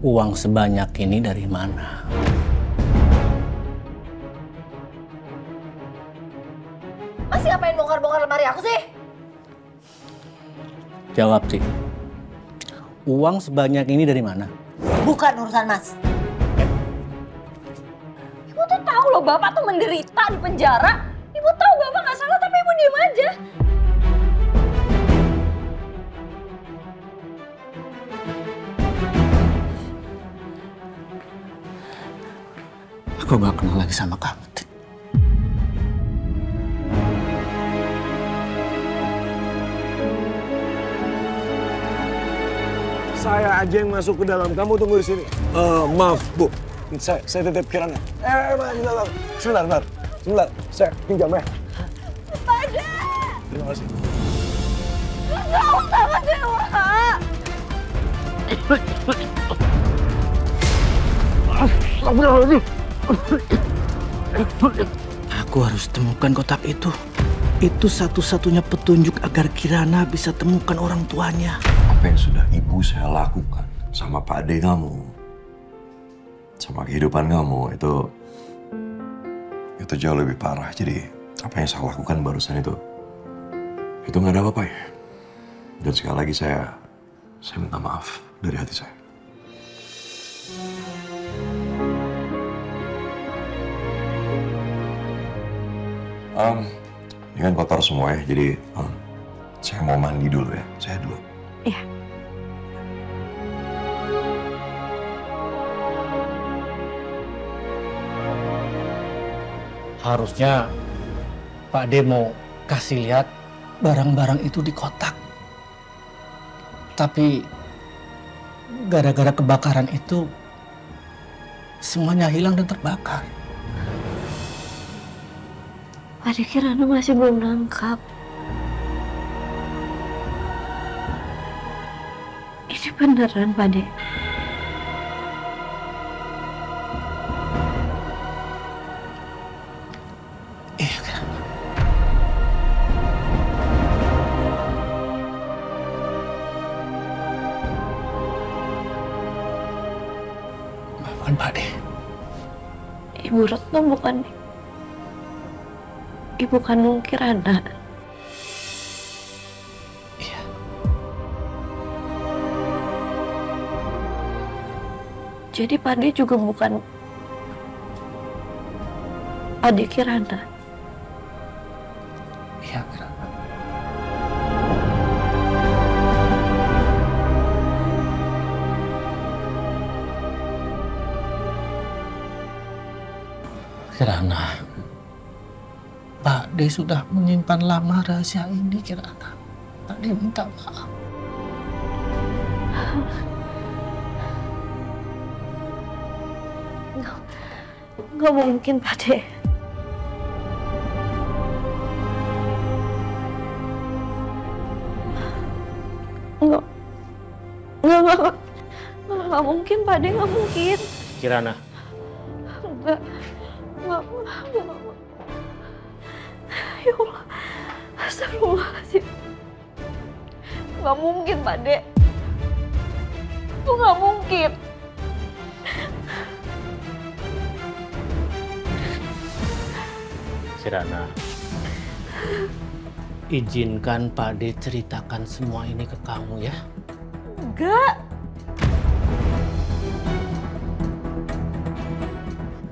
Uang sebanyak ini dari mana? Masih ngapain bongkar-bongkar lemari aku sih? Jawab sih. Uang sebanyak ini dari mana? Bukan urusan Mas. Ibu tuh tahu loh Bapak tuh menderita di penjara. Ibu tahu Bapak nggak salah tapi Ibu diem aja. Aku gak kenal lagi sama kamu, Tin. Saya aja yang masuk ke dalam. Kamu tunggu di sini. Maaf, Bu. Saya titip Kirana. Sebentar. Saya pinjam ya. Pada! Terima kasih. Kau sama Dewa! Astagfirullahaladzim. Aku harus temukan kotak itu. Itu satu-satunya petunjuk agar Kirana bisa temukan orang tuanya. Apa yang sudah ibu saya lakukan sama Pak Ade kamu, sama kehidupan kamu, itu jauh lebih parah. Jadi apa yang saya lakukan barusan itu nggak ada apa-apa ya. Dan sekali lagi saya minta maaf dari hati saya. Ini kan kotor semua ya, jadi saya mau mandi dulu ya. Saya dulu. Iya. Harusnya Pak De mau kasih lihat barang-barang itu di kotak. Tapi gara-gara kebakaran itu semuanya hilang dan terbakar. Pada Kirana masih belum nangkap. Ini beneran, Pak De. Iya kan? Maafkan Pak De. Ibu Retno bukan ibu kandung Kirana. Iya. Jadi Pak De juga bukan adik Kirana. Iya, Kirana. Kirana. Pak De sudah menyimpan lama rahasia ini, Kirana. Pak De minta maaf. Nggak mungkin, Pak De. Nggak mungkin, Pak De, nggak mungkin. Kirana. Nggak. Ya Allah, astagfirullahaladzim. Nggak mungkin, Pak De. Itu nggak mungkin. Kirana, izinkan Pak De ceritakan semua ini ke kamu ya. Enggak.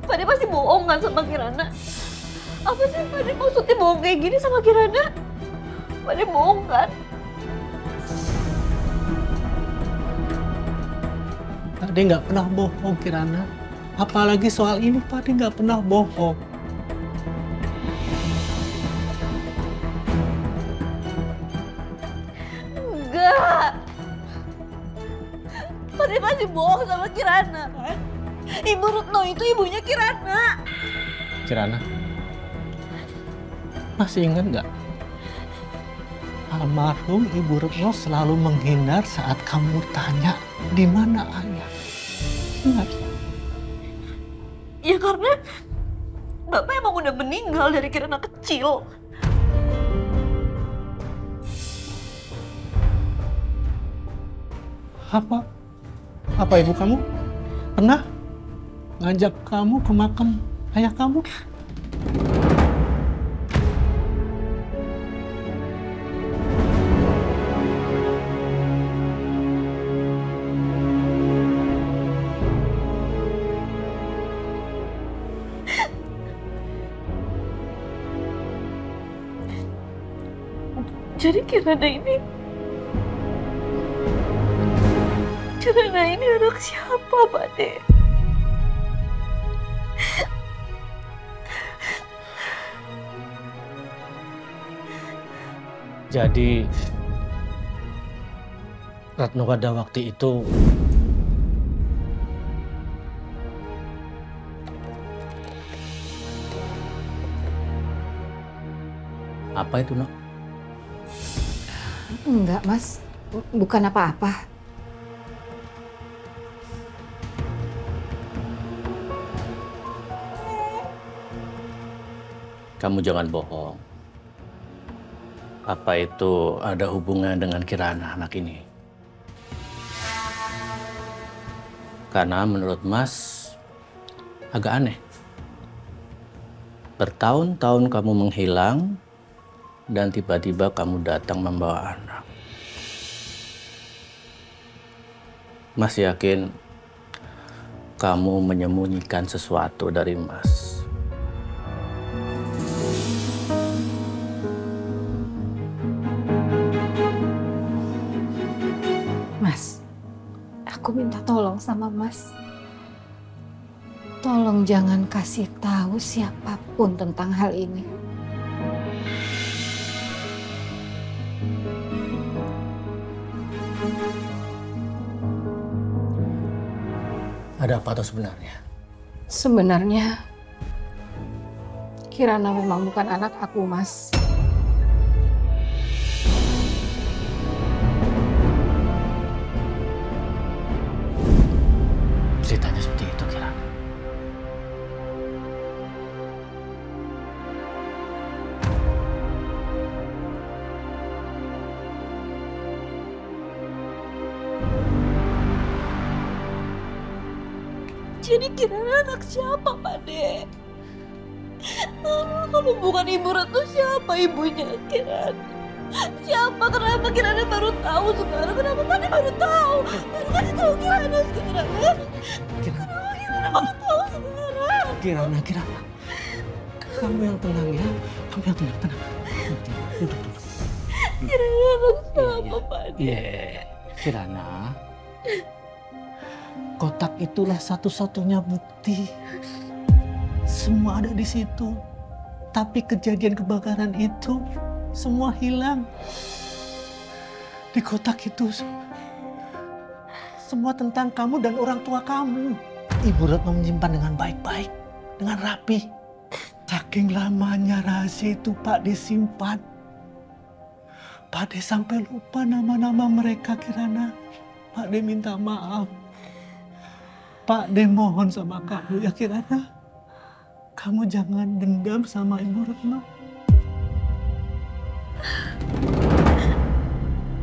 Pak De pasti bohong kan sama Kirana? Apa sih Pak De maksudnya bohong kayak gini sama Kirana? Pak De bohong kan? Pak De nggak pernah bohong, Kirana. Apalagi soal ini Pak De nggak pernah bohong. Enggak. Pak De pasti bohong sama Kirana kan? Ibu Retno itu ibunya Kirana. Kirana, masih ingat nggak? Almarhum Ibu Retno selalu menghindar saat kamu tanya di mana ayah. Ingat? Ya karena Bapak emang udah meninggal dari Kirana kecil. Apa ibu kamu? pernah ngajak kamu ke makam ayah kamu? Jadi Kirana ini anak siapa, Pak De? Jadi Ratno pada waktu itu apa itu, Nok? Enggak, Mas. Bukan apa-apa. Kamu jangan bohong. Apa itu ada hubungan dengan Kirana anak ini? Karena menurut Mas agak aneh. Bertahun-tahun kamu menghilang dan tiba-tiba kamu datang membawa anak. Mas yakin kamu menyembunyikan sesuatu dari Mas. Mas, aku minta tolong sama Mas. Tolong jangan kasih tahu siapapun tentang hal ini. Ada apa tuh sebenarnya? Sebenarnya Kirana memang bukan anak aku, Mas. Ceritanya seperti itu, Kirana. Jadi Kirana anak siapa, Pak De? Kalau bukan Ibu Retno, siapa ibunya Kirana? Siapa? Kenapa Kirana baru tahu sekarang? Kenapa Pak De baru tahu? Baru kasih tahu Kirana sekarang. Kenapa Kirana baru tahu sekarang? Kirana. Kamu yang tenang ya. Kamu yang tenang. Duduk. Kirana anak siapa, Pak De? Iya, Kirana. Kotak itulah satu-satunya bukti. Semua ada di situ. Tapi kejadian kebakaran itu semua hilang. Di kotak itu semua tentang kamu dan orang tua kamu. Ibu Retno menyimpan dengan baik-baik, dengan rapi. Saking lamanya rahasia itu Pak De simpan. Pak De sampai lupa nama-nama mereka, Kirana. Pak De minta maaf. Pak De mohon sama kamu ya, Kirana. Kamu jangan dendam sama Ibu Retno.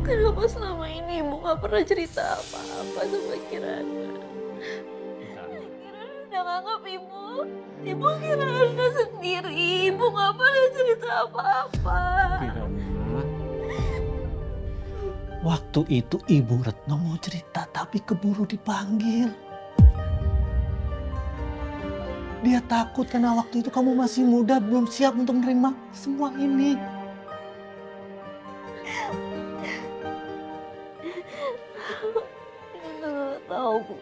Kenapa selama ini Ibu gak pernah cerita apa-apa sama Kirana? Kirana udah nganggap Ibu Kirana sendiri. Ibu gak pernah cerita apa-apa. Kirana, waktu itu Ibu Retno mau cerita tapi keburu dipanggil. Dia takut karena waktu itu kamu masih muda, belum siap untuk menerima semua ini. Kirana gak tahu, Bu.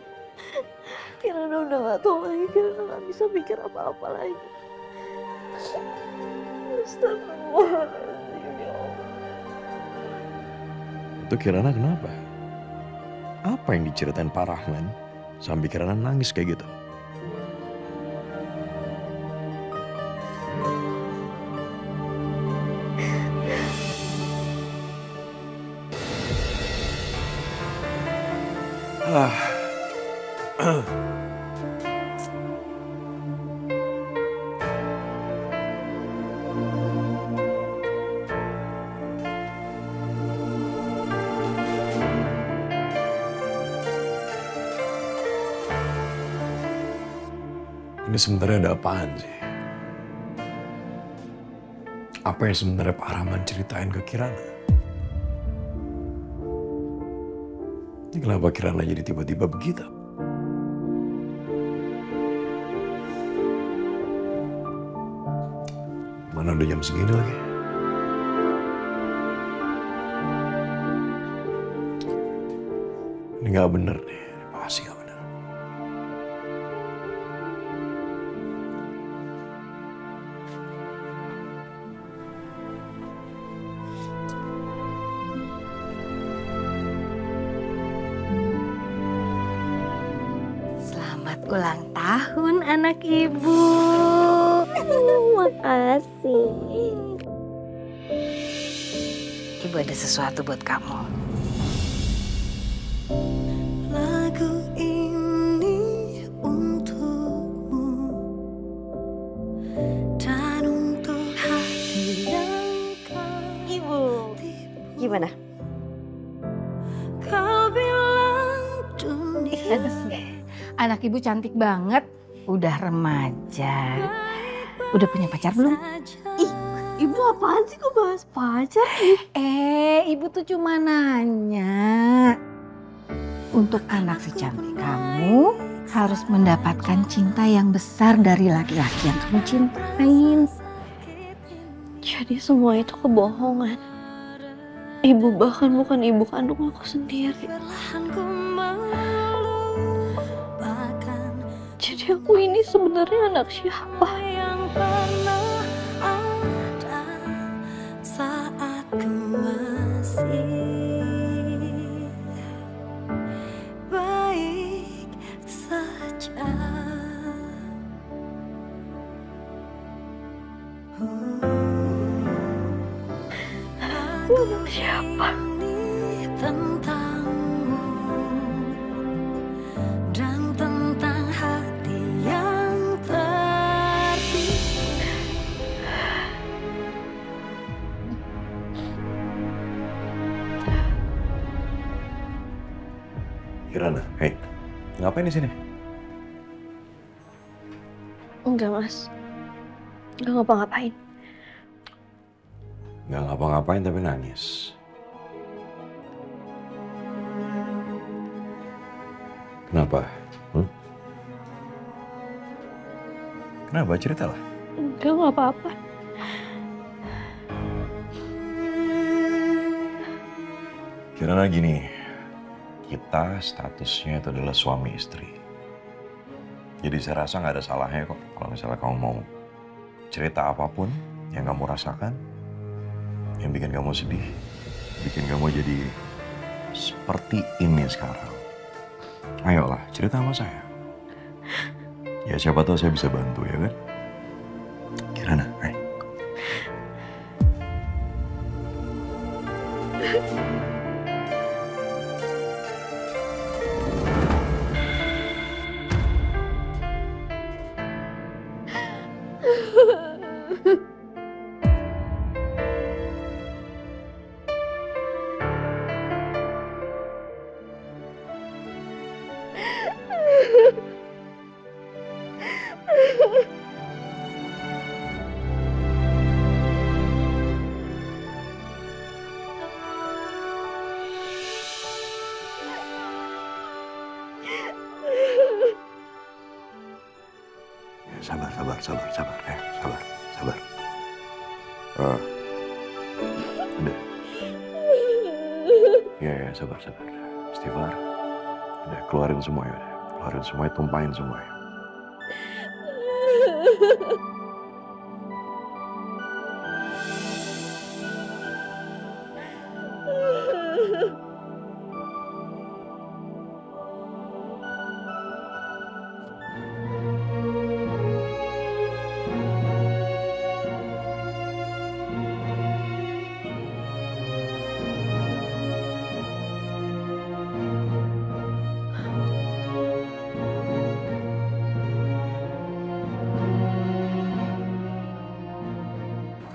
Kirana udah gak tahu lagi. Kirana gak bisa pikir apa-apa lagi. Astagfirullahaladzim, ya Allah. Itu Kirana kenapa? Apa yang diceritain Pak Rahman sampai Kirana nangis kayak gitu? Ini sebenarnya ada apaan sih? Apa yang sebenarnya Pak Rahman ceritain ke Kirana? Ini kenapa Kirana jadi tiba-tiba begitu? Mana udah jam segini lagi? Ini nggak bener nih, ini pasti nggak bener. Selamat ulang tahun anak ibu. Makasih. Ibu ada sesuatu buat kamu. Lagu ini untukmu dan untuk hati yang Ibu, gimana? kau bilang dunia. Anak ibu cantik banget. Udah remaja. Udah punya pacar belum? Ih, ibu apaan sih kok bahas pacar? Ibu tuh cuma nanya. Untuk anak secantik kamu harus mendapatkan cinta yang besar dari laki-laki yang kamu cintain. Jadi semua itu kebohongan. Ibu bahkan bukan ibu kandung aku sendiri. Perlahan ku melupakan Jadi aku ini sebenarnya anak siapa? yang pernah ada saat ku masih baik saja. Aku anak siapa? Ini tentangmu dan tentang hati yang tertipu. Kirana, hey, ngapain di sini? Enggak, Mas. Enggak ngapa-ngapain. Nggak ngapa-ngapain tapi nangis. Kenapa? Kenapa? Ceritalah. Enggak apa-apa. Kirana gini, kita statusnya itu adalah suami istri. Jadi saya rasa nggak ada salahnya kok kalau misalnya kamu mau cerita apapun yang kamu rasakan, yang bikin kamu sedih, bikin kamu jadi seperti ini sekarang. Ayolah, cerita sama saya. Ya siapa tahu saya bisa bantu ya kan? Kirana, ayo. Sabar. Sabar. Udah. Ya, sabar. Istighfar. Udah, keluarin semua ya. Keluarin semua, tumpahin semua ya.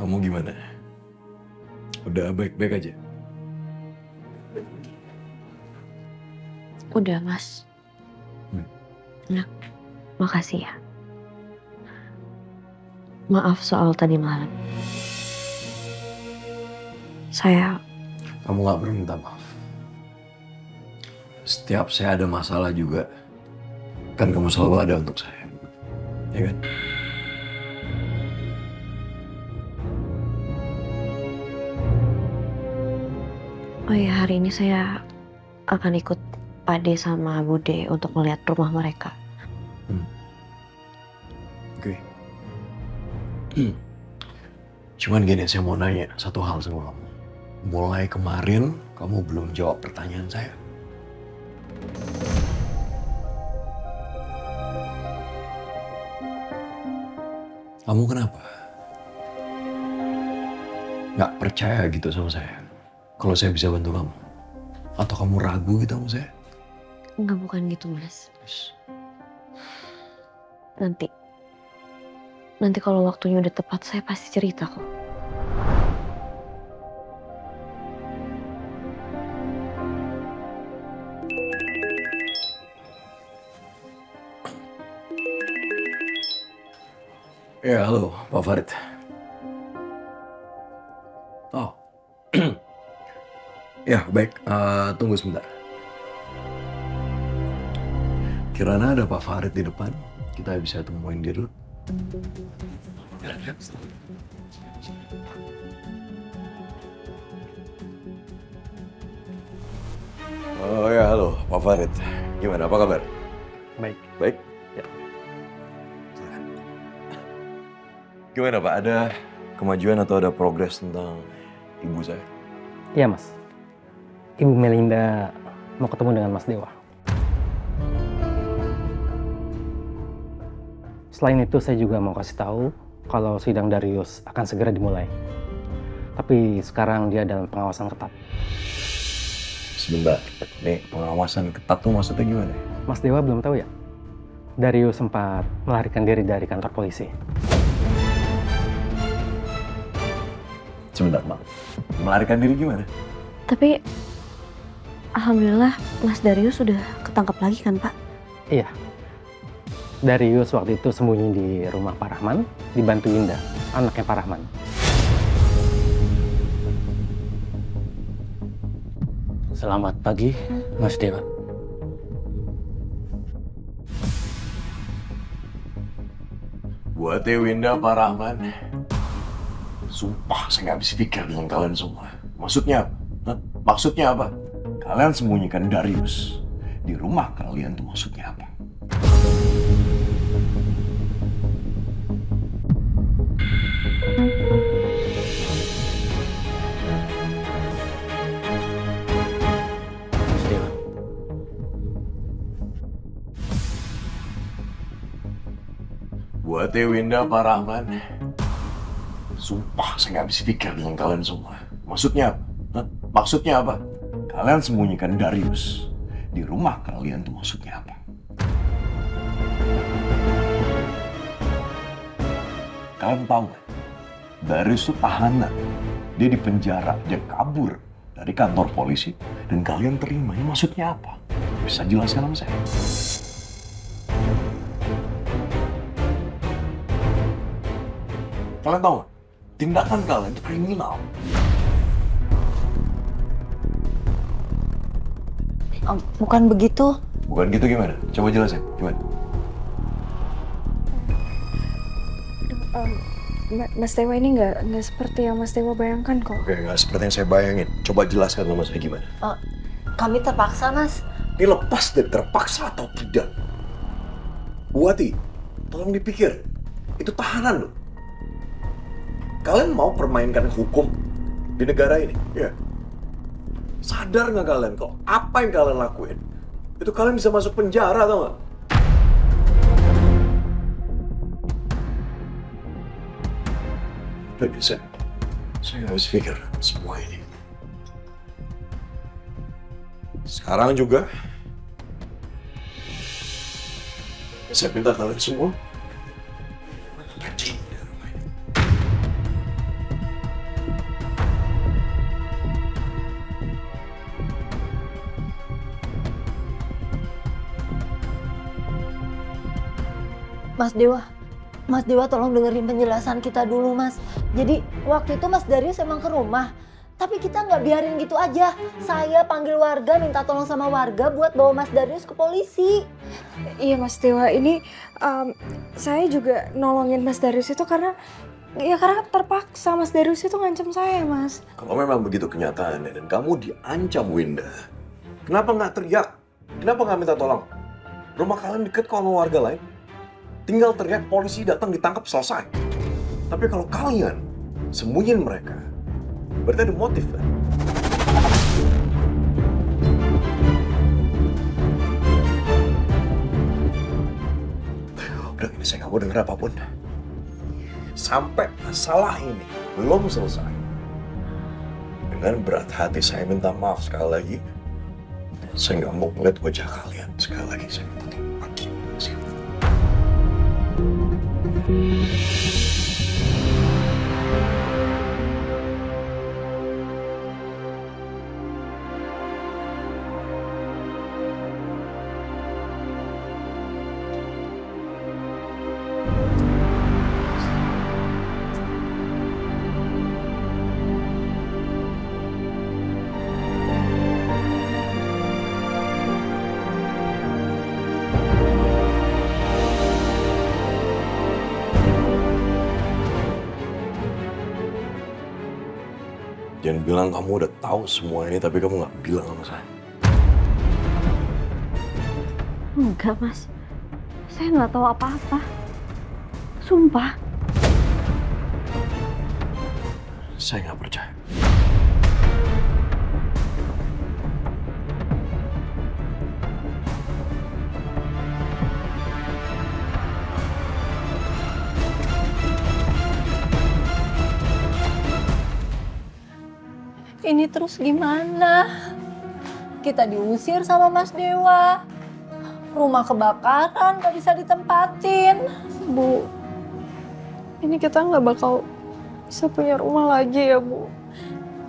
Kamu gimana? Udah baik-baik aja? Udah, Mas. Nah, makasih ya. Maaf soal tadi malam. Kamu gak perlu minta maaf. Setiap saya ada masalah juga, kan kamu selalu ada untuk saya. Ya kan? Oh iya, hari ini saya akan ikut Pak D sama Bude untuk melihat rumah mereka. Oke. Cuman gini, saya mau nanya satu hal sama kamu. Mulai kemarin, kamu belum jawab pertanyaan saya. Kamu kenapa? Nggak percaya gitu sama saya? Kalau saya bisa bantu kamu? Atau kamu ragu gitu sama saya? Enggak, bukan gitu, Mas. Nanti kalau waktunya udah tepat, saya pasti cerita kok. Ya, halo, Pak Farid. Oh, ya baik. Tunggu sebentar. Kirana ada Pak Farid di depan. Kita bisa temuin dia dulu. Oh ya, halo, Pak Farid. Gimana, apa kabar? Baik. Baik? Ya. Gimana Pak, ada kemajuan atau ada progres tentang ibu saya? Iya Mas, Ibu Melinda mau ketemu dengan Mas Dewa. Selain itu saya juga mau kasih tahu kalau sidang Darius akan segera dimulai. Tapi sekarang dia dalam pengawasan ketat. Sebentar, nih pengawasan ketat tuh maksudnya gimana? Mas Dewa belum tahu ya? Darius sempat melarikan diri dari kantor polisi. Sebentar, Mak. Melarikan diri gimana? Tapi alhamdulillah Mas Darius sudah ketangkap lagi kan, Pak? Iya. Darius waktu itu sembunyi di rumah Pak Rahman, dibantu Indah, anaknya Pak Rahman. Selamat pagi, Mas Dewa. Buat Winda, Pak Rahman. Sumpah saya nggak bisa pikir dengan kalian semua. Maksudnya apa? Hah? Maksudnya apa? Kalian sembunyikan Darius di rumah kalian tuh maksudnya apa? Mas Dewa. Buat Winda, Pak Rahman. Sumpah saya nggak bisa pikir dengan kalian semua. Maksudnya apa? Hah? Maksudnya apa? Kalian sembunyikan Darius di rumah kalian tuh maksudnya apa? Kalian tahu kan? Darius itu tahanan. Dia di penjara, dia kabur dari kantor polisi dan kalian terima. Ini maksudnya apa? Bisa jelaskan sama saya? Kalian tahu nggak? Tindakan kalian itu kriminal. Bukan begitu. Bukan gitu gimana? Coba jelasin, gimana? Mas Dewa ini nggak seperti yang Mas Dewa bayangkan kok. Oke, nggak seperti yang saya bayangin. Coba jelaskan sama saya gimana? Kami terpaksa, Mas. Ini lepas dari terpaksa atau tidak. Bu Wati, tolong dipikir. Itu tahanan loh. Kalian mau permainkan hukum di negara ini? Ya. Sadar nggak kalian kok apa yang kalian lakuin? Itu kalian bisa masuk penjara, tau nggak? Nggak bisa. Saya nggak bisa pikir semua ini. Sekarang juga, saya minta kalian semua pergi dari rumah ini. Mas Dewa, Mas Dewa tolong dengerin penjelasan kita dulu, Mas. Jadi waktu itu Mas Darius emang ke rumah. Tapi kita nggak biarin gitu aja. Saya panggil warga, minta tolong sama warga buat bawa Mas Darius ke polisi. Iya Mas Dewa, ini saya juga nolongin Mas Darius itu karena terpaksa. Mas Darius itu ngancam saya, Mas. Kalau memang begitu kenyataannya dan kamu diancam, Winda, kenapa nggak teriak? Kenapa nggak minta tolong? Rumah kalian deket kok sama warga lain. Tinggal teriak, polisi datang, ditangkap, selesai. Tapi kalau kalian sembunyiin mereka, berarti ada motif kan? Udah, ini saya nggak mau denger apapun. Sampai masalah ini belum selesai. Dengan berat hati saya minta maaf sekali lagi. Saya nggak mau ngeliat wajah kalian sekali lagi. Saya pergi. Jangan bilang kamu udah tahu semua ini tapi kamu nggak bilang sama saya. Enggak, Mas. Saya nggak tahu apa-apa. Sumpah. Saya nggak percaya. Ini terus gimana? Kita diusir sama Mas Dewa. Rumah kebakaran, gak bisa ditempatin. Bu, ini kita nggak bakal bisa punya rumah lagi ya, Bu.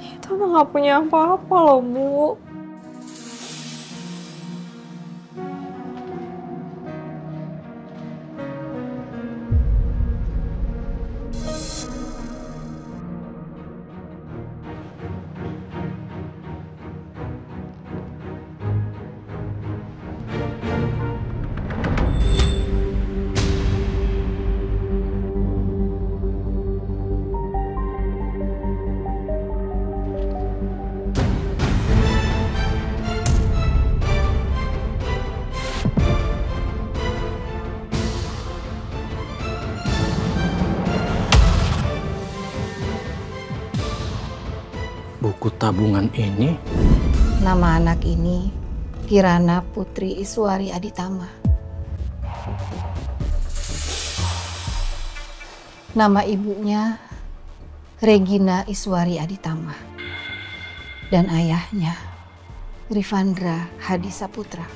Kita udah nggak punya apa-apa loh, Bu. Buku tabungan ini? Nama anak ini Kirana Putri Iswari Aditama. Nama ibunya Regina Iswari Aditama. Dan ayahnya Rifandra Hadisaputra.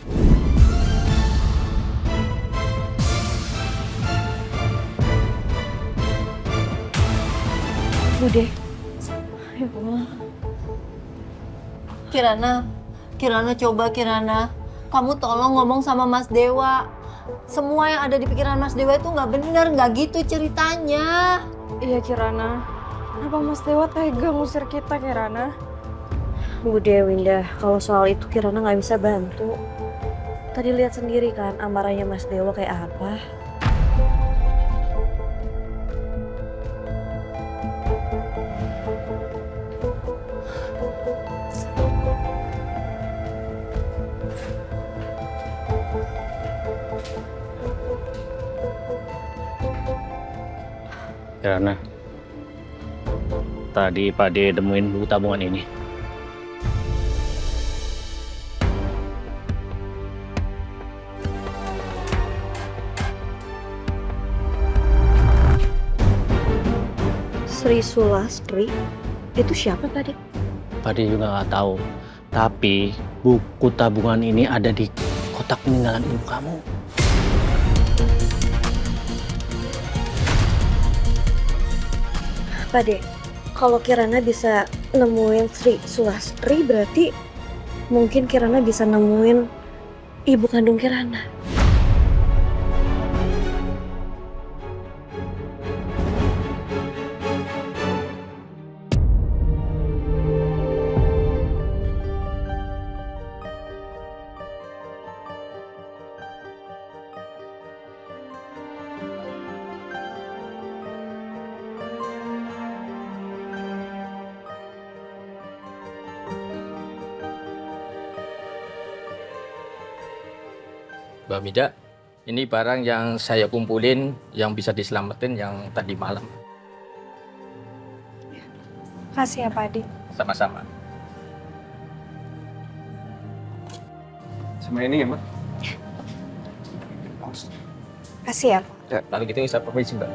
Bude. Ya Allah. Kirana coba Kirana. Kamu tolong ngomong sama Mas Dewa. Semua yang ada di pikiran Mas Dewa itu nggak benar, nggak gitu ceritanya. Iya Kirana. Kenapa Mas Dewa tega ngusir kita, Kirana? Bude, Winda, kalau soal itu Kirana nggak bisa bantu. Tadi lihat sendiri kan amarahnya Mas Dewa kayak apa. Kirana, tadi Pak D temuin buku tabungan ini. Sri Sulastri, itu siapa Pak D? Pak D juga nggak tahu. Tapi buku tabungan ini ada di kotak peninggalan ibu kamu. Pak D, kalau Kirana bisa nemuin Sri Sulastri, berarti mungkin Kirana bisa nemuin ibu kandung Kirana. Mbak Mida, ini barang yang saya kumpulin yang bisa diselamatin yang tadi malam. Kasih ya Pak Adi. Sama-sama. Sama ini ya, Mbak? Kasih ya Pak. Ya. Kalau gitu saya permisi, Mbak.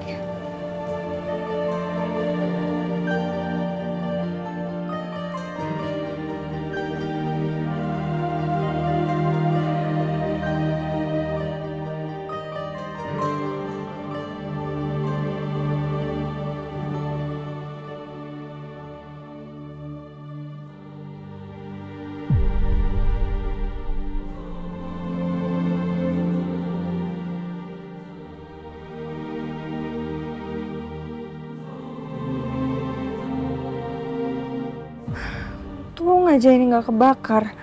Untung aja ini nggak kebakar.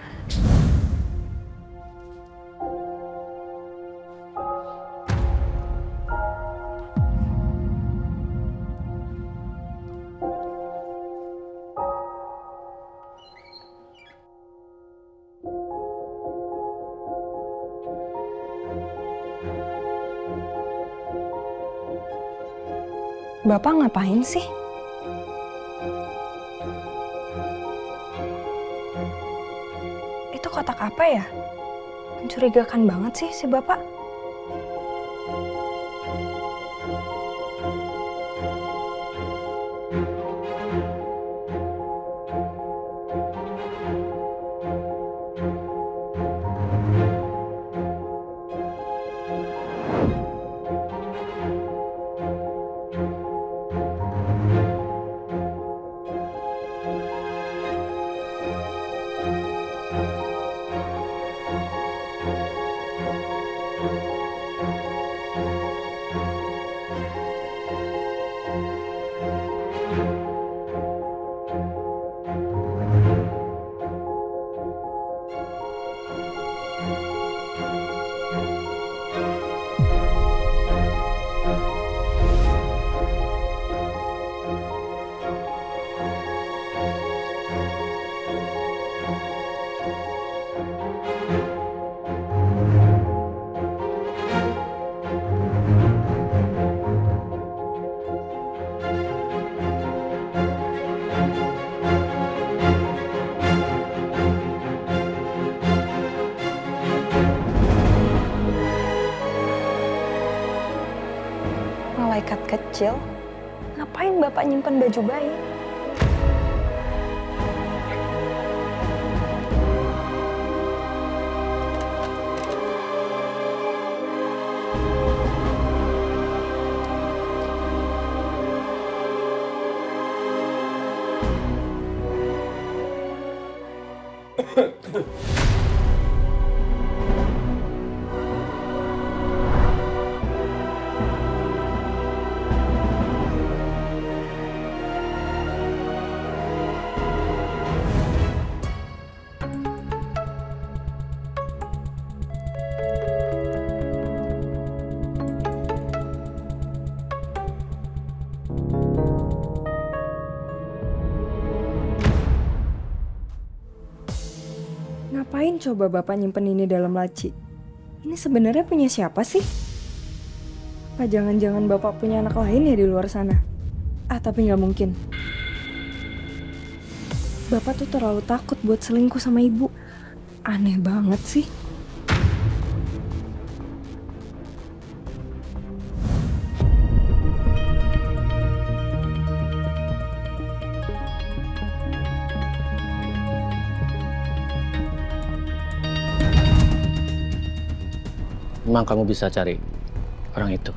Bapak ngapain sih? Itu kotak apa ya? Mencurigakan banget sih si Bapak. Malaikat kecil, ngapain Bapak nyimpen baju bayi? Ngapain coba Bapak nyimpen ini dalam laci? Ini sebenarnya punya siapa sih? Apa jangan-jangan Bapak punya anak lain ya di luar sana? Ah, tapi nggak mungkin. Bapak tuh terlalu takut buat selingkuh sama ibu. Aneh banget sih. Memang kamu bisa cari orang itu?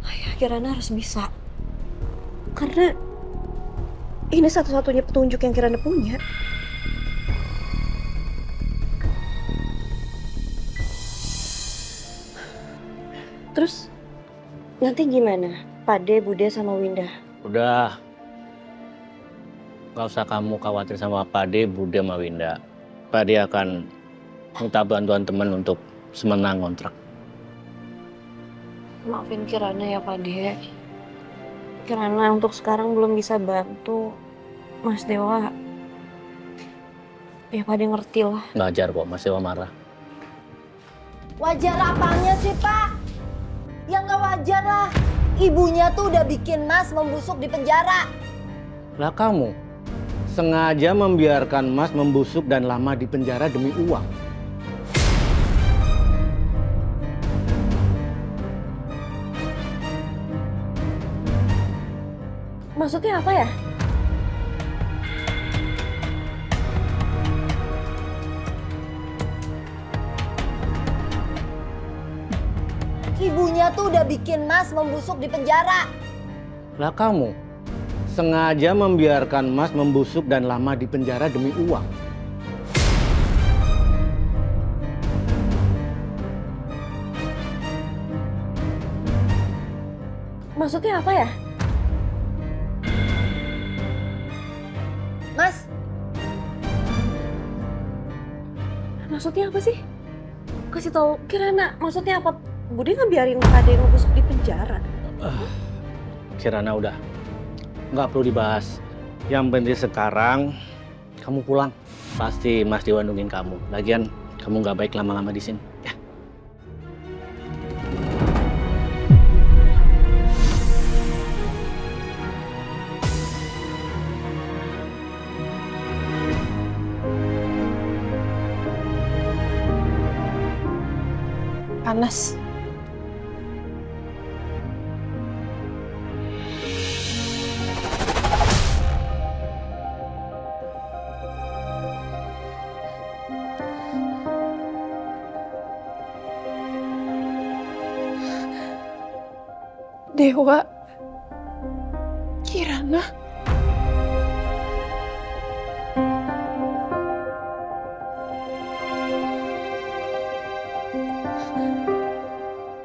Ayah, Kirana harus bisa. Karena ini satu-satunya petunjuk yang Kirana punya. Terus nanti gimana? Pade, Bude, sama Winda? Udah. Gak usah kamu khawatir sama Pade, Bude, sama Winda. Pade akan minta bantuan teman untuk semenang kontrak. Maafin Kirana ya Pade. Kirana untuk sekarang belum bisa bantu Mas Dewa. Ya Pade ngerti lah. Ngajar kok Mas Dewa marah. Wajar apanya sih, Pak? Ya nggak wajar lah. Ibunya tuh udah bikin Mas membusuk di penjara. Lah kamu sengaja membiarkan Mas membusuk dan lama di penjara demi uang. Maksudnya apa ya? Ibunya tuh udah bikin Mas membusuk di penjara. Lah kamu sengaja membiarkan Mas membusuk dan lama di penjara demi uang. Maksudnya apa ya? Mas, maksudnya apa sih? Kasih tahu Kirana, maksudnya apa? Budi ngebiarin ada yang ngebusuk di penjara. Kirana udah, nggak perlu dibahas. Yang penting sekarang kamu pulang. Pasti Mas Dewa nungguin kamu. Lagian kamu nggak baik lama-lama di sini. Ya. Panas. Dewa, Kirana.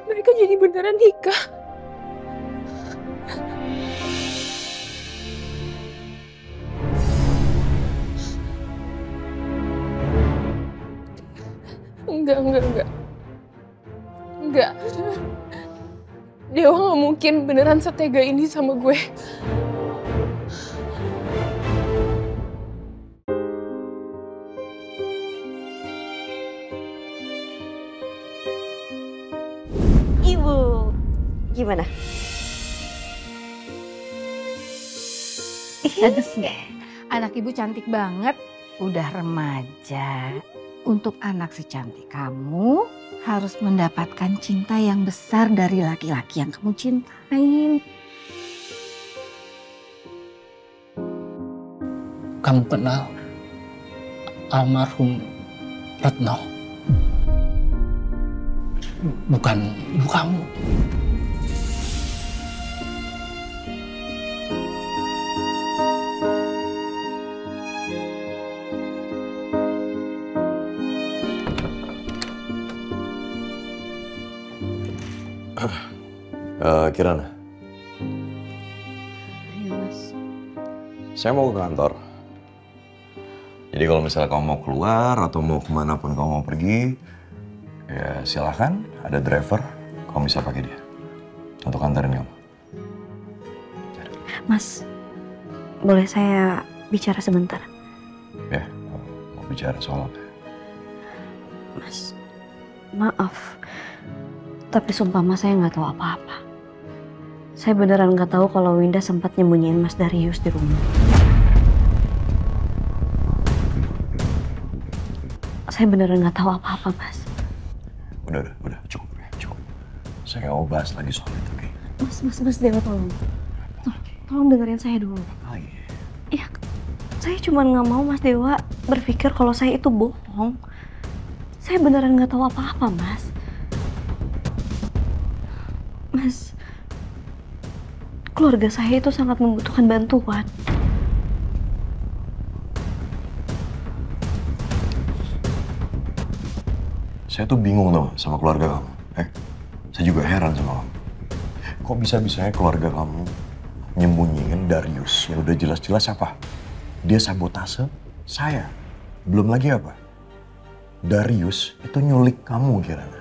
Mereka jadi beneran nikah. Enggak. Enggak. Dewa gak mungkin beneran setega ini sama gue. Ibu, gimana? Bagus deh. Anak ibu cantik banget. Udah remaja. Untuk anak secantik kamu harus mendapatkan cinta yang besar dari laki-laki yang kamu cintain. Kamu kenal almarhum Retno? Bukan ibu kamu. Kirana. Ayo Mas. Saya mau ke kantor. Jadi kalau misalnya kamu mau keluar atau mau kemanapun kamu mau pergi, ya silahkan, ada driver, kamu bisa pakai dia untuk antarin kamu. Mas, boleh saya bicara sebentar? Ya, mau bicara soal apa? Mas, maaf. Tapi sumpah Mas, saya nggak tahu apa-apa. Saya beneran nggak tahu kalau Winda sempat nyembunyiin Mas Darius di rumah. Saya beneran nggak tahu apa-apa, Mas. Udah, cukup. Saya nggak mau bahas lagi soal itu, oke? Mas Dewa, tolong dengerin saya dulu. Ya, saya cuma nggak mau Mas Dewa berpikir kalau saya itu bohong. Saya beneran nggak tahu apa-apa, Mas. Mas, keluarga saya itu sangat membutuhkan bantuan. Saya tuh bingung loh sama keluarga kamu. Saya juga heran sama kamu. Kok bisa-bisanya keluarga kamu nyembunyiin Darius yang udah jelas-jelas apa? Dia sabotase saya. Belum lagi apa? Darius itu nyulik kamu, Kirana.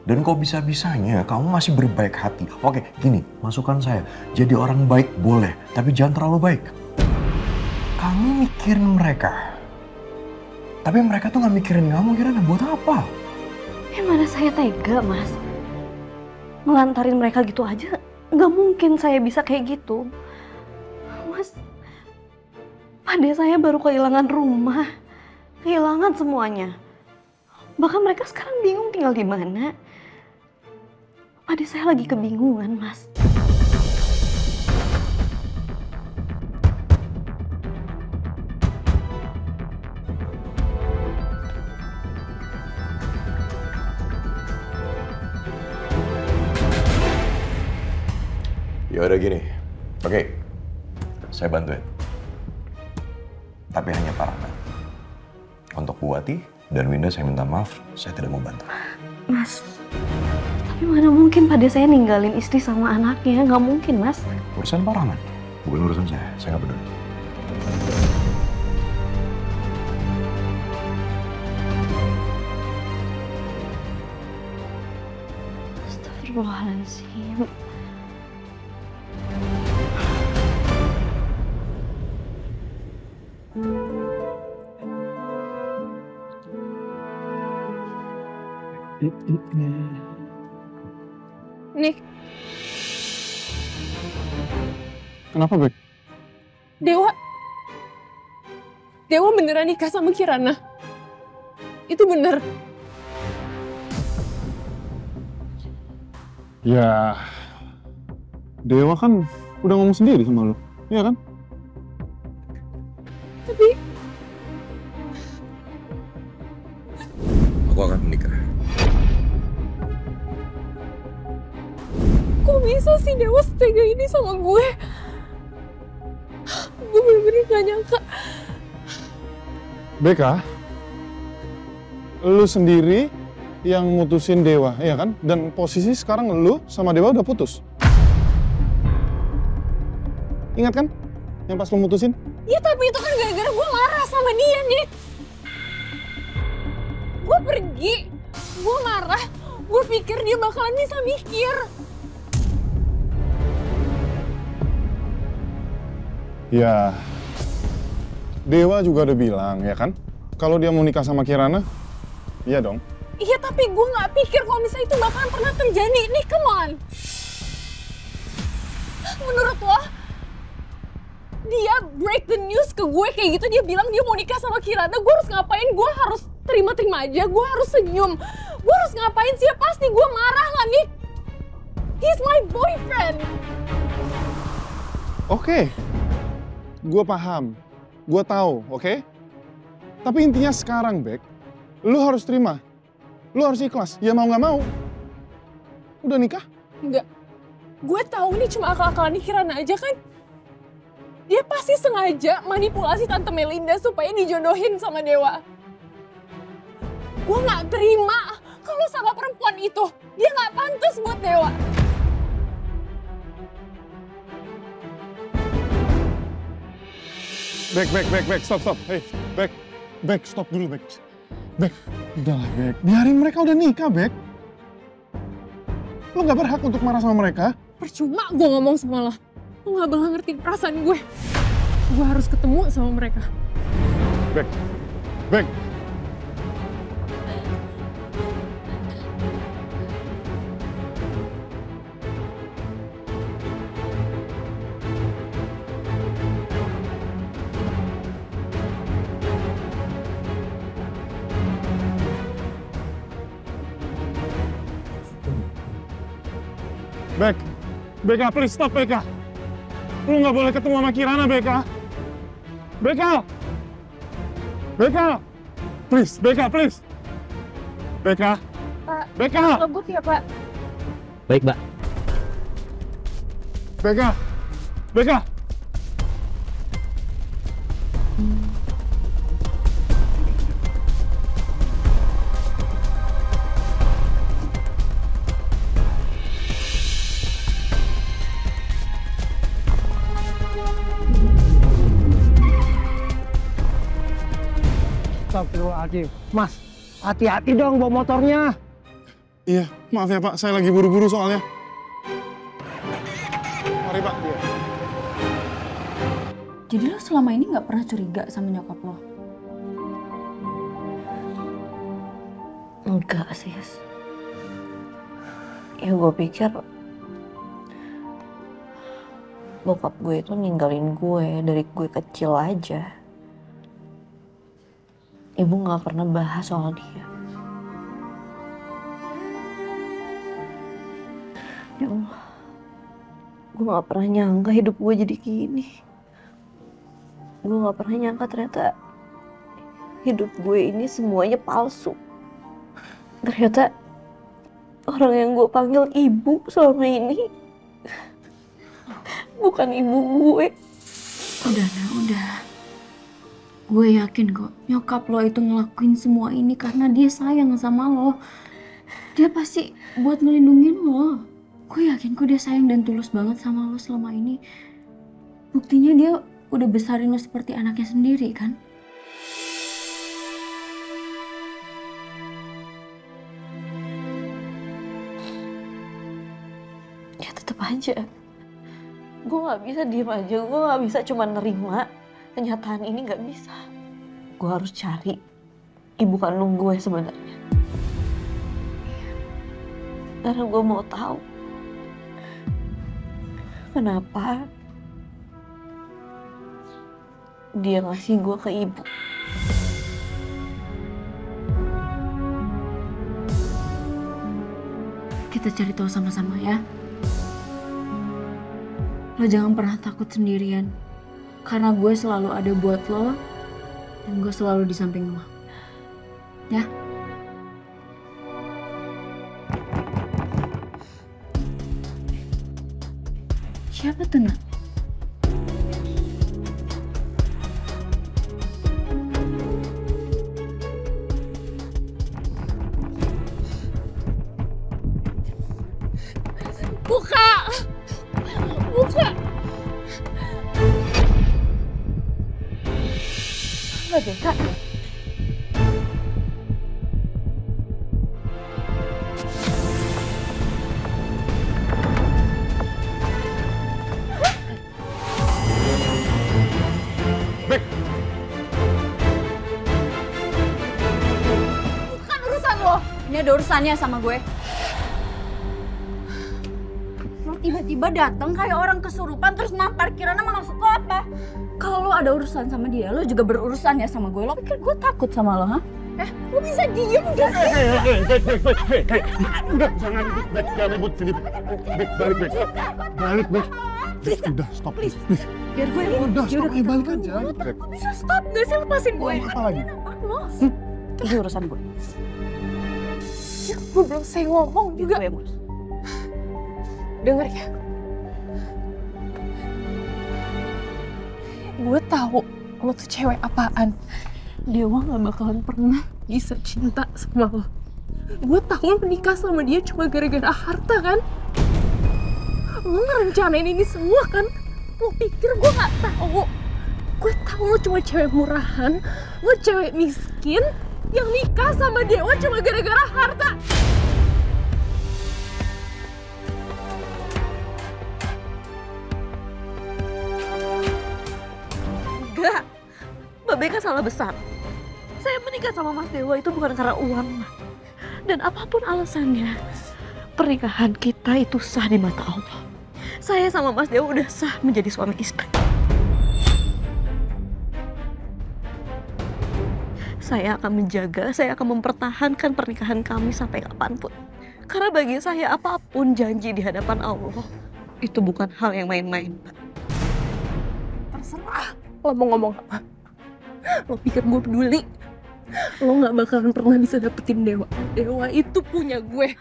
Dan kok bisa-bisanya kamu masih berbaik hati. Oke, gini, masukan saya. Jadi orang baik boleh, tapi jangan terlalu baik. Kamu mikirin mereka. Tapi mereka tuh gak mikirin kamu, Kirana. Buat apa? Gimana saya tega, Mas? Ngelantarin mereka gitu aja, nggak mungkin saya bisa kayak gitu. Mas, Pade saya baru kehilangan rumah, kehilangan semuanya. Bahkan mereka sekarang bingung tinggal di mana. Pade saya lagi kebingungan, Mas. Ya udah gini, oke, saya bantuin. Tapi hanya Pak Rahmat. Untuk Bu Wati dan Winda saya minta maaf, saya tidak mau bantu. Mas, tapi mana mungkin Pade saya ninggalin istri sama anaknya, nggak mungkin, Mas. Urusan Pak Rahmat, bukan urusan saya nggak peduli. Astagfirullahaladzim. Nick, Kenapa, Bek? Dewa beneran nikah sama Kirana. Itu bener. Ya, Dewa kan udah ngomong sendiri sama lo, iya kan? Tapi Aku akan menikah. kok bisa sih Dewa setega ini sama gue? Gue bener-bener gak nyangka. Beka, lu sendiri yang mutusin Dewa, iya kan? Dan posisi sekarang lu sama Dewa udah putus. Ingat kan? Yang pas lu mutusin? Ya tapi itu kan gara-gara gue marah sama dia, Nick. Gue pergi, gue marah, gue pikir dia bakalan bisa mikir. Ya, Dewa juga udah bilang, ya kan? Kalau dia mau nikah sama Kirana, iya dong. Iya tapi gue gak pikir kalau misalnya itu bakalan pernah terjadi. Nick, come on. Menurut lo, dia break the news ke gue kayak gitu, dia bilang dia mau nikah sama Kirana, gue harus ngapain? Gue harus terima-terima aja, gue harus senyum. Gue harus ngapain sih? Ya pasti gue marah lah, Nick. He's my boyfriend. Oke, gue paham, gue tahu, oke? Tapi intinya sekarang, Bek, lu harus terima. Lu harus ikhlas, ya mau nggak mau. Udah nikah? Enggak. Gue tahu ini cuma akal-akalan Kirana aja kan. Dia pasti sengaja manipulasi Tante Melinda supaya dijodohin sama Dewa. Gue nggak terima kalau sama perempuan itu. Dia nggak pantas buat Dewa. Bek, stop. Hey, Bek, stop dulu, Bek. Bek, udahlah, Bek. Biarin mereka udah nikah, Bek. Lo gak berhak untuk marah sama mereka. Percuma gue ngomong sama lo. Lo gak bakal ngerti perasaan gue. Gue harus ketemu sama mereka. Bek. Beka, please stop, Beka. Lu nggak boleh ketemu sama Kirana, Beka. Please, Beka, please. Beka. Pak, Beka. ngebut ya, Pak? Baik, Mbak. Beka. Astagfirullahaladzim. Mas, hati-hati dong bawa motornya. Iya, maaf ya Pak, saya lagi buru-buru soalnya. Mari Pak. Jadi lo selama ini nggak pernah curiga sama nyokap lo? Enggak, Sis. Ya gue pikir bokap gue itu ninggalin gue dari gue kecil aja. Ibu gak pernah bahas soal dia. Ya Allah, gue gak pernah nyangka hidup gue jadi gini. Gue gak pernah nyangka ternyata hidup gue ini semuanya palsu. Ternyata orang yang gue panggil ibu selama ini bukan ibu gue. Udah, Nak, udah. Gue yakin kok nyokap lo itu ngelakuin semua ini karena dia sayang sama lo. Dia pasti buat ngelindungin lo. Gue yakin kok dia sayang dan tulus banget sama lo selama ini. Buktinya dia udah besarin lo seperti anaknya sendiri kan? Ya tetep aja. Gue gak bisa diem aja, gue gak bisa cuma nerima kenyataan ini, gak bisa. Gue harus cari ibu kandung gue sebenarnya. Karena gue mau tahu kenapa dia ngasih gue ke ibu. Kita cari tahu sama-sama ya. Lo jangan pernah takut sendirian. Karena gue selalu ada buat lo. Dan gue selalu di samping lo. Ya? Siapa tuh, Nak? Buka! Buka! Mbak Beka. Bek! Bukan urusan lo. Ini ada urusannya sama gue. Lo tiba-tiba datang kayak orang kesurupan terus nampar Kirana, maksud lo apa? Kalau lo ada urusan sama dia, lo juga berurusan ya sama gue. Lo pikir gue takut sama lo, ha? Lo bisa diem gak sih? Udah, jangan ribut, Bek. Jangan ribut sini. Bek, balik, Bek. Balik, Bek. Please, udah, stop. Please. Biar gue Udah, stop. Ayo balik aja. Bek. Kok bisa stop gak sih? Lepasin gue. Mau apa lagi? Lo. Itu urusan gue. Ya, gue belum saya ngomong juga. Dengar ya. Gue tahu lo tuh cewek apaan. Dewa gak bakalan pernah bisa cinta sama lo. Gue tahu lo menikah sama dia cuma gara-gara harta kan? Lo ngerencanain ini semua kan? Lo pikir gue gak tahu? Gue tahu lo cuma cewek murahan, lo cewek miskin yang nikah sama Dewa cuma gara-gara harta. Enggak, Mbak Beka salah besar. Saya menikah sama Mas Dewa itu bukan karena uang, Ma. Dan apapun alasannya, pernikahan kita itu sah di mata Allah. Saya sama Mas Dewa udah sah menjadi suami istri. Saya akan menjaga, saya akan mempertahankan pernikahan kami sampai kapanpun. Karena bagi saya apapun janji di hadapan Allah, itu bukan hal yang main-main, Pak. Terserah lo mau ngomong apa. Lo pikir gue peduli? Lo gak bakalan pernah bisa dapetin Dewa. Dewa itu punya gue.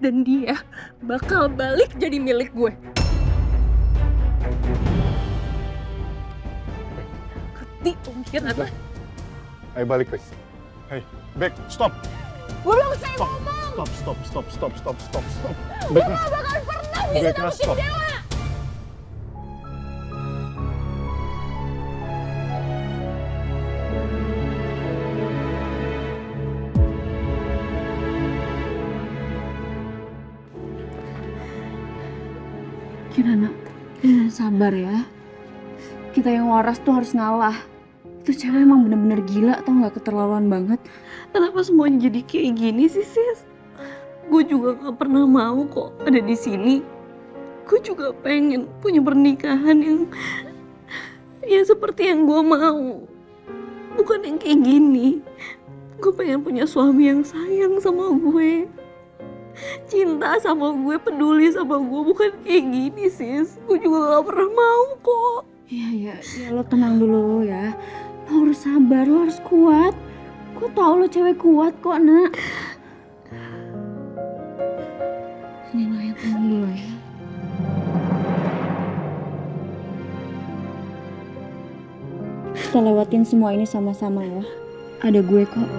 Dan dia bakal balik jadi milik gue. Ngerti mungkin apa? Ayo balik, Bek. Hei, Bek, stop. Gue belum selesai ngomong. Stop. Gue gak bakalan pernah bisa Beka, dapetin stop. Dewa. Kirana, sabar ya. Kita yang waras tuh harus ngalah. Itu cewek emang bener-bener gila atau nggak, keterlaluan banget. Kenapa semuanya jadi kayak gini sih, Sis? Gue juga gak pernah mau kok ada di sini. Gue juga pengen punya pernikahan yang seperti yang gue mau. Bukan yang kayak gini. Gue pengen punya suami yang sayang sama gue. Cinta sama gue, peduli sama gue. Bukan kayak gini, sis. Gue juga gak pernah mau kok. Ya lo tenang dulu ya. Lo harus sabar, lo harus kuat. Gue tau lo cewek kuat kok, nak. Sini lo yang tenang dulu ya. Kita lewatin semua ini sama-sama ya. Ada gue kok.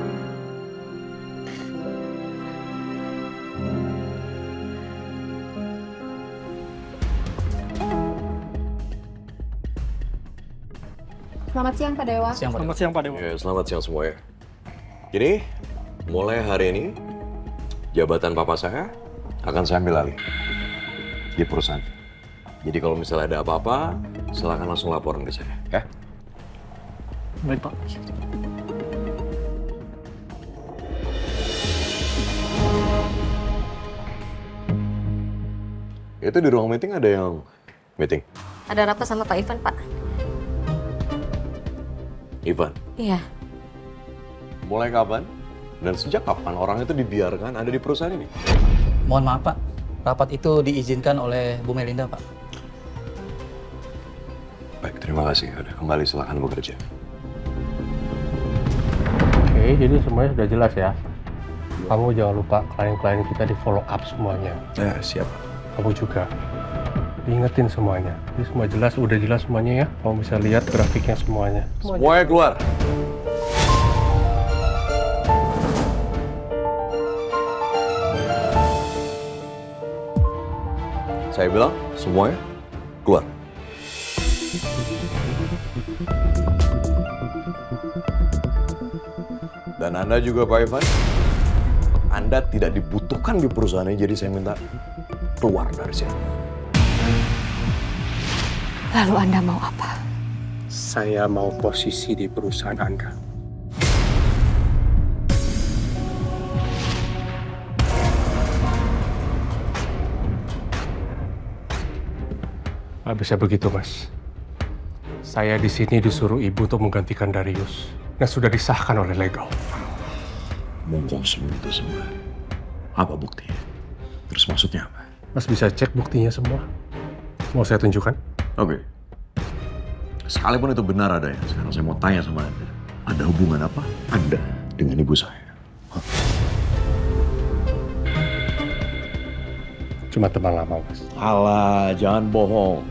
Selamat siang Pak Dewa. Selamat siang Pak Dewa. Ya, selamat siang semuanya. Jadi, mulai hari ini, jabatan papa saya akan saya ambil alih di perusahaan. Jadi kalau misalnya ada apa-apa, silakan langsung laporan ke saya, ya? Baik, Pak. Itu di ruang meeting ada yang meeting? Ada rapat sama Pak Ivan, Pak. Ivan? Iya. Mulai kapan dan sejak kapan orang itu dibiarkan ada di perusahaan ini? Mohon maaf, Pak. Rapat itu diizinkan oleh Bu Melinda, Pak. Baik, terima kasih. Udah kembali, silakan bekerja. Oke, jadi semuanya sudah jelas ya. Kamu jangan lupa klien-klien kita di follow up semuanya. Ya, siap. Kamu juga. Diingetin semuanya. Jadi semua jelas, udah jelas semuanya ya. Kamu bisa lihat grafiknya semuanya. Semuanya keluar. Saya bilang, semuanya keluar. Dan Anda juga, Pak Ivan. Anda tidak dibutuhkan di perusahaan ini, jadi saya minta keluar dari sini. Lalu Anda mau apa? Saya mau posisi di perusahaan Anda. Nggak bisa begitu, Mas. Saya di sini disuruh Ibu untuk menggantikan Darius. Dan sudah disahkan oleh legal. Monggo semua itu semua. Apa buktinya? Terus maksudnya apa? Mas bisa cek buktinya semua. Mau saya tunjukkan? Oke. Sekalipun itu benar adanya, sekarang saya mau tanya sama Anda. Ada hubungan apa Anda dengan ibu saya? Hah? Cuma teman lama, Mas. Alah, jangan bohong.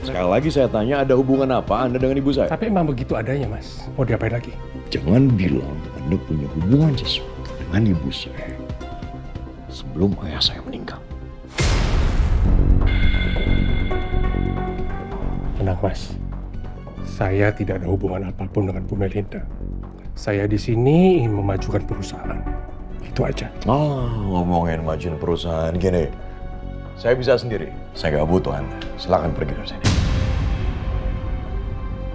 Sekali lagi saya tanya, ada hubungan apa Anda dengan ibu saya? Tapi emang begitu adanya, Mas. Mau diapain lagi? Jangan bilang Anda punya hubungan sesuatu dengan ibu saya sebelum ayah saya meninggal. Tenang, Mas. Saya tidak ada hubungan apapun dengan Bu Melinda. Saya di sini ingin memajukan perusahaan. Itu aja. Ngomongin majuin perusahaan gini. Saya bisa sendiri. Saya nggak butuh Anda. Silakan pergi dari sini.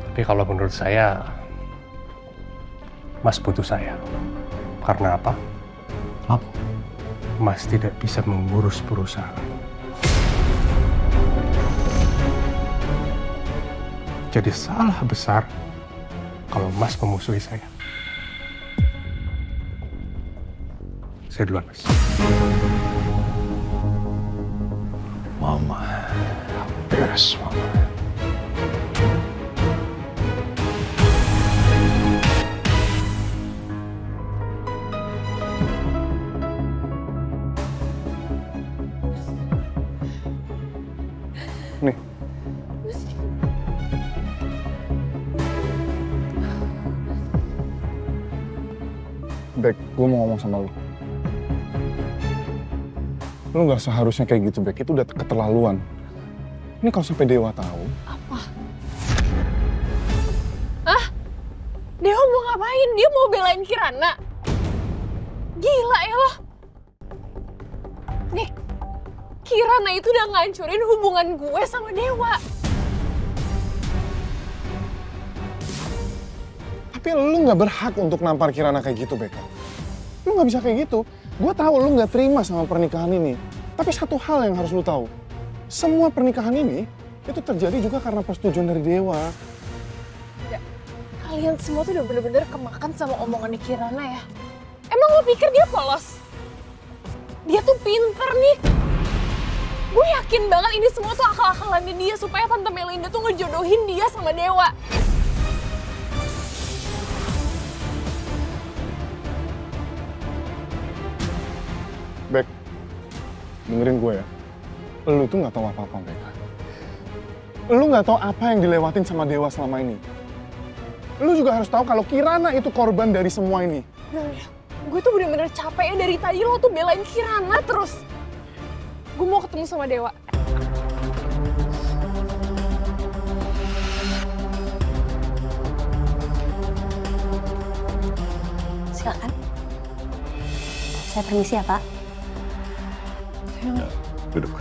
Tapi kalau menurut saya, Mas butuh saya. Karena apa? Apa? Mas tidak bisa mengurus perusahaan. Jadi salah besar kalau Mas memusuhi saya. Saya duluan, Mas. Mama, beres, Mama. Nih. Bek, gue mau ngomong sama lu. Lu nggak seharusnya kayak gitu, Bek. Itu udah keterlaluan. Ini kalau sampai Dewa tahu. Apa? Hah? Dewa mau ngapain? Dia mau belain Kirana? Gila ya lo. Nih, Kirana itu udah ngancurin hubungan gue sama Dewa. Tapi lu nggak berhak untuk nampar Kirana kayak gitu, Bek. Lu nggak bisa kayak gitu. Gue tahu lu nggak terima sama pernikahan ini. Tapi satu hal yang harus lu tahu. Semua pernikahan ini itu terjadi juga karena persetujuan dari Dewa. Ya, kalian semua tuh udah bener-bener kemakan sama omongannya Kirana ya. Emang lo pikir dia polos? Dia tuh pinter nih. Gue yakin banget ini semua tuh akal-akalannya dia supaya Tante Melinda tuh ngejodohin dia sama Dewa. Bek, dengerin gue ya. Lu tuh nggak tahu apa-apa, Bek. Lu nggak tahu apa yang dilewatin sama Dewa selama ini. Lu juga harus tahu kalau Kirana itu korban dari semua ini. Gue tuh bener-bener capek ya dari tadi lo tuh belain Kirana terus. Gue mau ketemu sama Dewa. Silakan. Saya permisi ya, Pak. Ya, duduk.